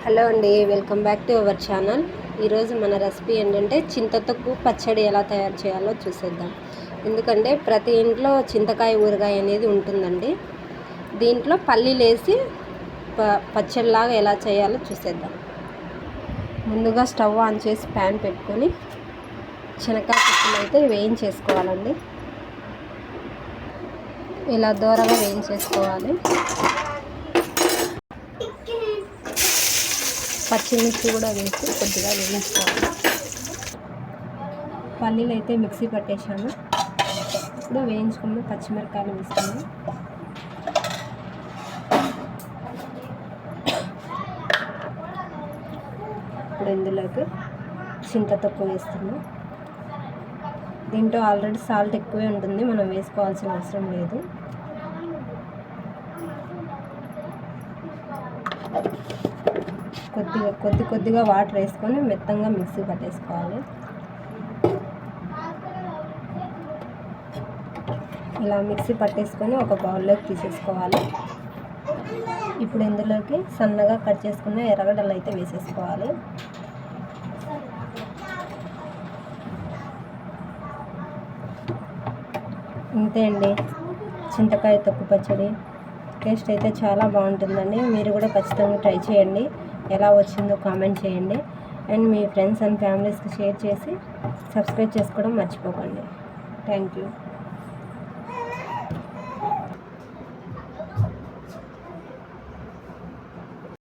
Hello అండి, welcome back to our channel. ఈరోజు మన రెసిపీ ఏంటంటే చింతతొక్కు పచ్చడి ఎలా తయారు చేయాలో చూసేద్దాం. ఎందుకంటే ప్రతి ఇంట్లో చింతకాయ ఊరగాయ అనేది ఉంటుందండి. దీంట్లో పల్లీలు వేసి పచ్చడిలాగా ఎలా చేయాలో చూసేద్దాం. ముందుగా స్టవ్ ఆన్ చేసి ప్యాన్ పెట్టుకొని శనగకాయ పప్పులు అయితే వేయించేసుకోవాలండి. ఇలా దూరగా వేయించేసుకోవాలి. పచ్చిమిర్చి కూడా వేసి కొద్దిగా వేయించుకోవాలి. పల్లీలు అయితే మిక్సీ పట్టేసాను. ఇప్పుడు వేయించుకున్న పచ్చిమిరకాయలు వేస్తాను. ఇప్పుడు ఇందులోకి చింతతొక్కు వేస్తున్నాను. దీంట్లో ఆల్రెడీ సాల్ట్ ఎక్కువే ఉంటుంది, మనం వేసుకోవాల్సిన అవసరం లేదు. కొద్దిగా వాటర్ వేసుకొని మెత్తంగా మిక్సీ పట్టేసుకోవాలి. ఇలా మిక్సీ పట్టేసుకొని ఒక బౌల్లోకి తీసేసుకోవాలి. ఇప్పుడు ఇందులోకి సన్నగా కట్ చేసుకున్న ఎర్రగడ్డలు అయితే వేసేసుకోవాలి. ఇంతే అండి, చింతకాయ తొక్కు పచ్చడి. టేస్ట్ అయితే చాలా బాగుంటుందండి. మీరు కూడా ఖచ్చితంగా ట్రై చేయండి. ఎలా వచ్చిందో కామెంట్ చేయండి. అండ్ మీ ఫ్రెండ్స్ అండ్ ఫ్యామిలీస్కి షేర్ చేసి సబ్స్క్రైబ్ చేసుకోవడం మర్చిపోకండి. Thank you.